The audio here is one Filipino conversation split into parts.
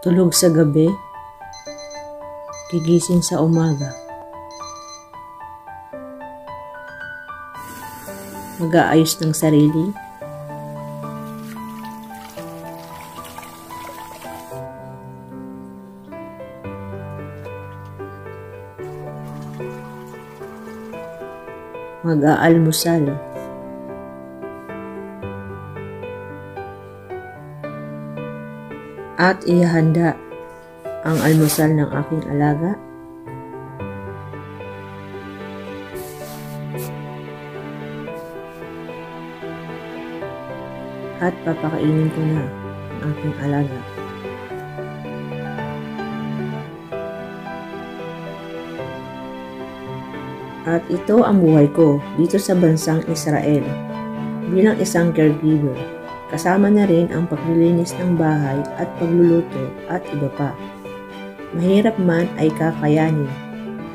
Tulog sa gabi, gigising sa umaga. Mag-aayos ng sarili. Mag-aalmusal. At ihanda ang almusal ng aking alaga. At papakainin ko na ang aking alaga. At ito ang buhay ko dito sa bansang Israel bilang isang caregiver. Kasama na rin ang paglilinis ng bahay at pagluluto at iba pa. Mahirap man ay kakayanin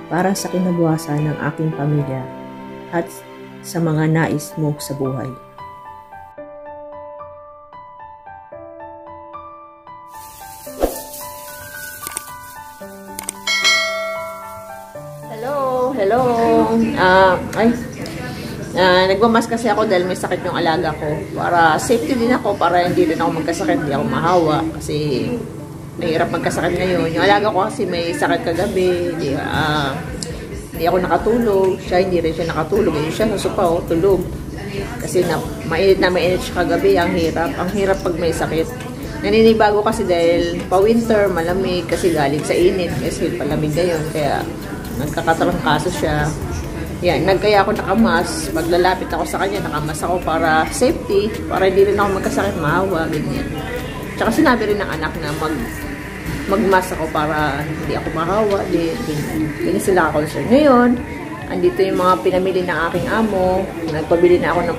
para sa kinabukasan ng aking pamilya at sa mga nais mo sa buhay. Hello. Nagmamas kasi ako dahil may sakit yung alaga ko. Para safety din ako, para hindi rin ako magkasakit, hindi ako mahawa. Kasi mahirap magkasakit ngayon. Yung alaga ko kasi may sakit kagabi, hindi ako nakatulog. Siya, hindi rin siya nakatulog. Ngayon siya nasupaw, tulog. Kasi mainit siya kagabi, ang hirap. Ang hirap pag may sakit. Naninibago kasi dahil pa-winter, malamig, kasi galing sa init. Kasi palamig ngayon, kaya nagkakatarangkaso siya. Yan, nagkaya ako nakamas. Paglalapit ako sa kanya, nakamas ako para safety, para hindi rin ako magkasakit, mahawa, ganyan. Tsaka sinabi rin ng anak na magmas ako para hindi ako mahawa, ganyan sila concern. Ngayon, andito yung mga pinamili ng aking amo. Nagpabili na ako ng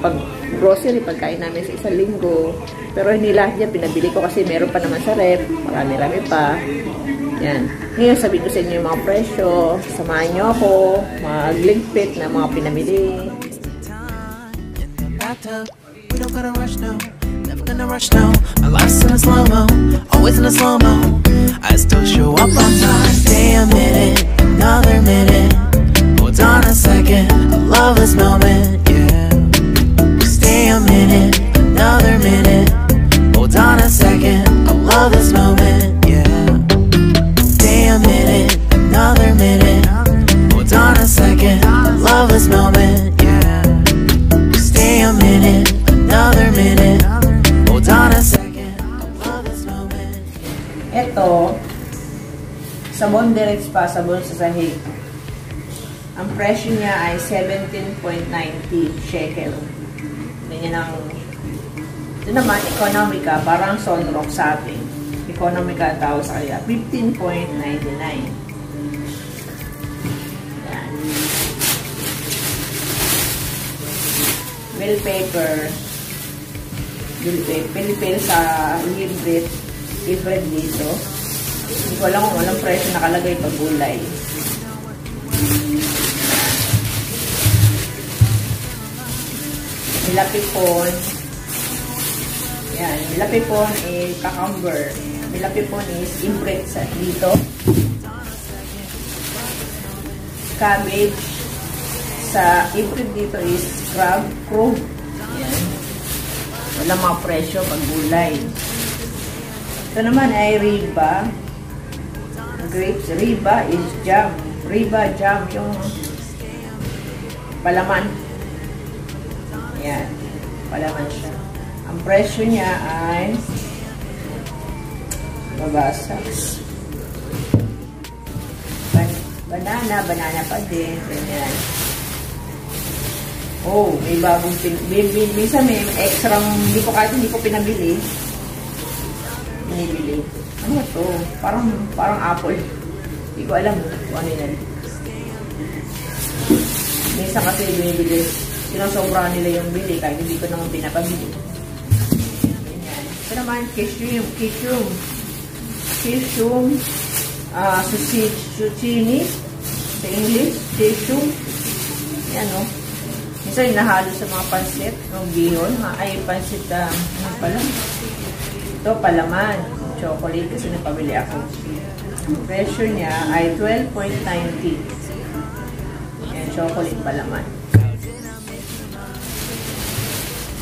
grocery, pagkain namin sa isang linggo. Pero hindi lahat yan pinabili ko kasi meron pa naman sa rep, marami-rami pa. Yan. Ngayon, sabihin ko sa inyo yung mga presyo. Samahan nyo ako. Magligpit na mga pinamili. We don't gotta rush now. Never gonna rush now. My life's in a slow-mo. Always in a slow-mo. I still show up on time. Stay a minute. Another minute. Hold on a second. I love this moment. Yeah. Stay a minute. Another minute. Hold on a second. I love this moment. A minute, another minute. Hold on a second. Love this moment, yeah. Stay a minute, another minute. Hold on a second. Love this moment. Ito, sabon direct pa, sabon sa sahig. Ang presyo niya ay 17.90 shekel. Ganyan ang, ito naman, economica, parang sunrock sa atin. Economica tawag sa kanya, 15.99. Yan. Bell pepper. Pilipil sa libre dito. Hindi ko alam kung walang presyo nakalagay pag gulay. Milapipon. Yan. Milapipon is cucumber. Milapipon is imprint sa dito. Cabbage sa imprint dito is crab. Yan. Wala mga presyo pag gulay. Ito naman ay riba. Grapes. Riba is jam. Riba jam yung palaman. Yan. Palaman siya. Ang presyo niya ay mabasa. Banana pa din. Ganyan. Oh, may bagong minsan may extra, hindi ko pinabili. Binibili. Ano to? Parang apple. Hindi ko alam kung ano yan. Minsan kasi binibili. Sinasobra nila yung bili kahit hindi ko naman pinapabili. Ganyan. Ito naman, cashew. Zucchini sa English, cashew. Yan, no? Minsan nahalo sa mga pansit, ng bihon, ay pansit, ano pala? Ito, palaman. chocolate kasi napabili ako. Ang presyo niya ay 12.90. Ayan, chocolate palaman.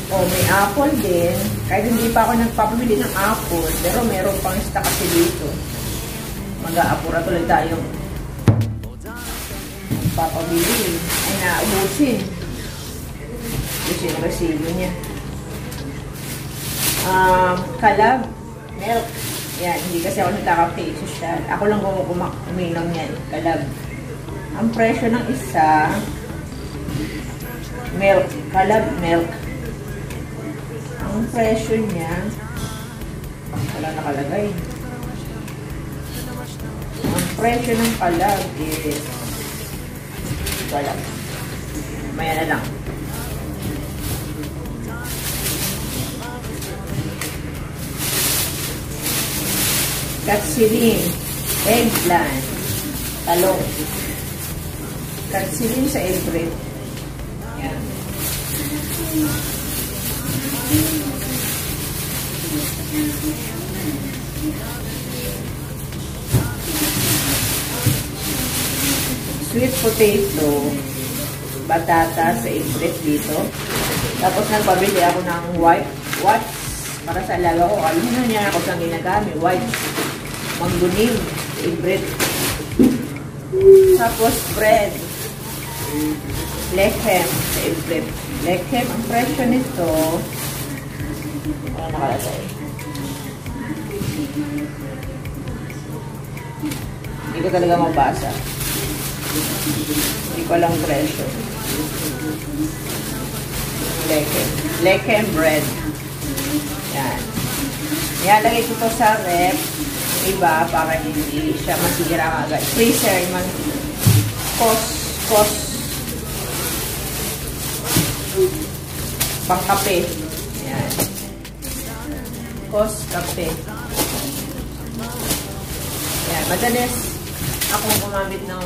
Oh, may apple din. Kahit hindi pa ako nagpapabili ng apple, pero meron pang stock kasi dito. Mag-aapura tuloy tayong papabili. Ay, naubusin. Ito yung resibo niya. Kalab, milk. Yan, hindi kasi ako nagkakape. Social. Ako lang uminom yan. Kalab. Ang presyo ng isa, milk. Kalab, milk. Ang presyo niya, wala nakalagay. Ang presyo ng kalab is, wala. Maya na lang. Katsilin, eggplant, talong. Katsilin sa eggplant. Yan. Sweet potato, batata sa eggplant dito. Tapos nagpabili ako ng whites para sa alaga ko. Alam na niya ako saan ginagamit. Whites. Manggunim. Eggplant. Tapos bread. Lechem sa eggplant. Lechem, ang presyo nito, ano nakalagay? Hindi ko talaga mabasa. Hindi ko alam presyo. Lechem bread. Yan. Nilalagay ko to sa rep. Iba para hindi siya masira agad. Freezer, pangkape. Yan. Kape. Yan. Madalas akong gumamit ng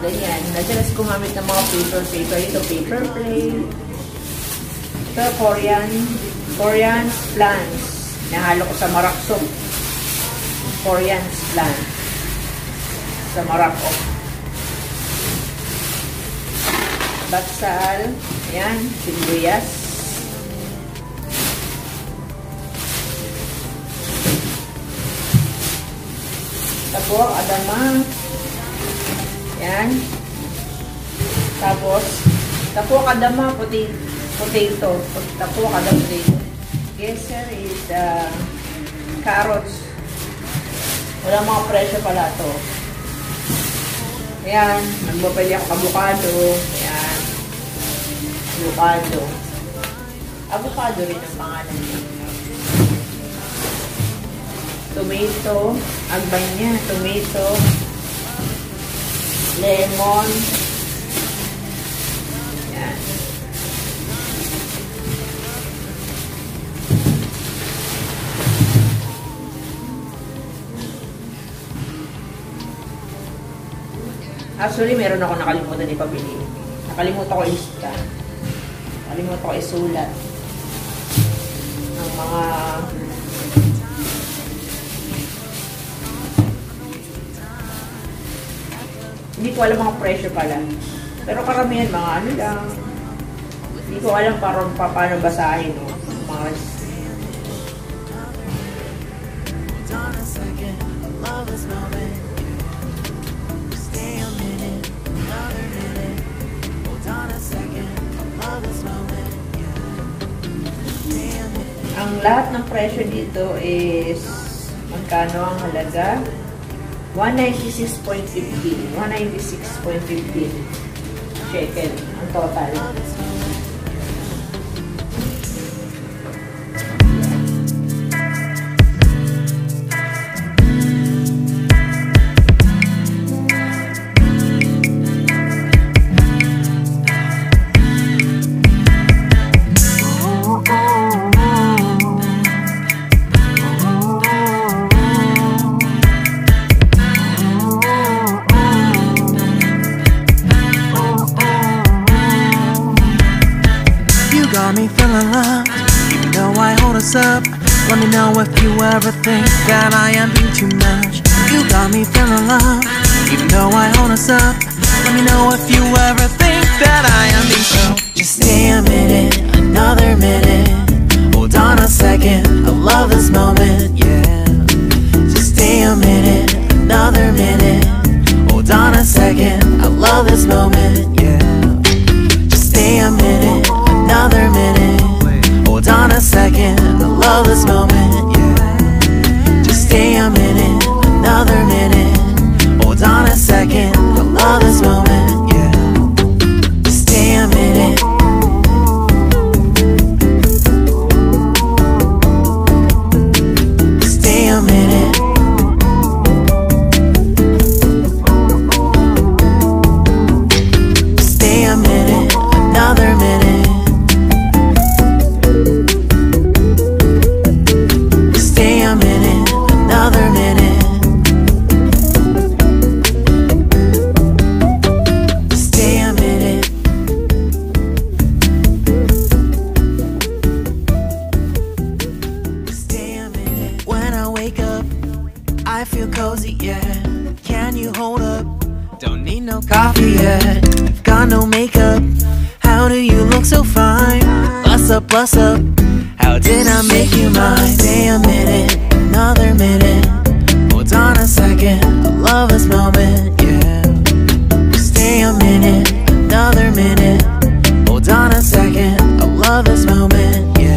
ganyan. Madalas gumamit ng mga paper. Ito, paper plate. Ito, Korean plants. Nahalo ko sa marakso. Korean plants. Sa marako. Batsal. Ayan, sibuyas. Tapos, adama. Ayan. Tapos, adama, potato. Tapos, adama, potato. Geser is carrots. Wala mga presyo pala to. Ayan, nagbabali ako avocado. Ayan. Avocado rin ang pangalan niya. Tomato. Agbay niya. Tomato. Lemon. Ayan. Actually, meron ako nakalimutan ipabili. Nakalimutan ko ilista. Nakalimutan ko isulat. Ang mga hindi ko alam mga pressure pala. Pero karamihan mga ano lang. Hindi ko alam paano basahin. No? Mga ang lahat ng presyo dito is magkano ang halaga? 196.15 shekel ang total. Got me feeling loved, even though I hold us up. Let me know if you ever think that I am being too much. You got me feeling love, even though I hold us up. Let me know if you ever think that I am being so. Just stay a minute, another minute. Hold on a second, I love this moment, yeah. Just stay a minute, another minute. Hold on a second, I love this moment, yeah. Just stay a minute, another minute. Hold on a second, I love this moment, yeah. Just stay a minute, another minute. Hold on a second, I love this moment, yeah. Just stay a minute. Stay a minute. Stay a minute, another minute. Stay a minute, another minute. Stay a minute. Stay a minute. When I wake up, I feel cozy, yeah. Can you hold up? Don't need no coffee yet. You've got no makeup. How do you look so fine? Plus up, plus up. How did I make you mine? Stay a minute, another minute. Hold on a second, I love this moment, yeah. Stay a minute, another minute. Hold on a second, I love this moment, yeah.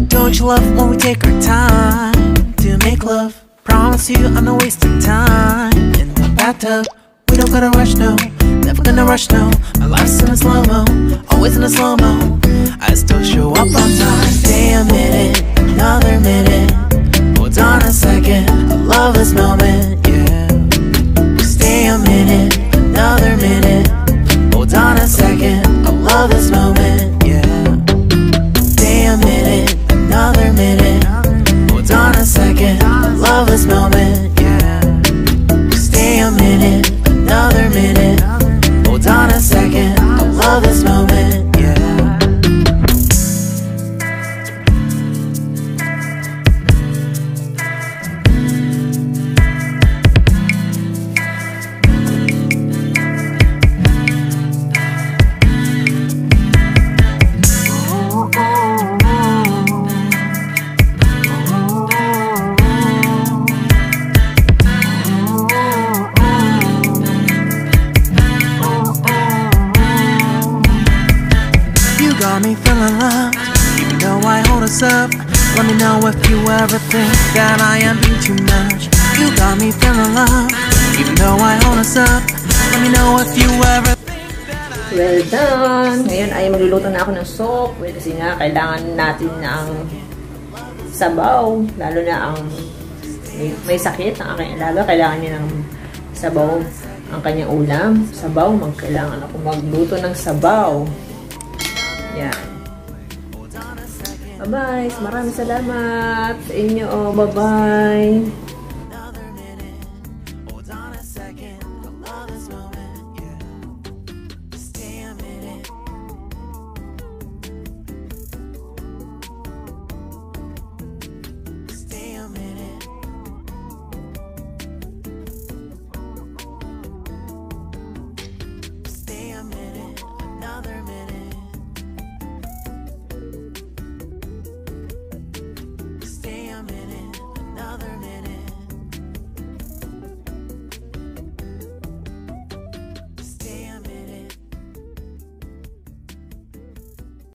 Don't you love when we take our time to make love? Promise you I'm not wasting time in the bathtub. We don't gotta rush, no. Never gonna rush, no. My life's in a slow-mo, always in a slow-mo. I still show up on time. Stay a minute, another minute. Hold on a second, I love this moment, yeah. Stay a minute, another minute. Hold on a second, I love this moment, yeah. Stay a minute, another minute. Hold on a second, I love this moment, yeah. Stay a minute, another minute. Hold on a second, I love this moment, yeah. Got me feeling loved, even though I hold us up. Let me know if you ever think that I am being too much. You got me feeling loved, even though I hold us up. Let me know if you ever think that I... Well done! Ngayon ay magluluto na ako ng soup. Kasi nga, kailangan natin ng sabaw. Lalo na ang may sakit ang aking alaga. Kailangan niya ng sabaw ang kanyang ulam. Sabaw, kailangan ako magluto ng sabaw. Yan. Bye-bye. Maraming salamat sa inyo. Bye-bye.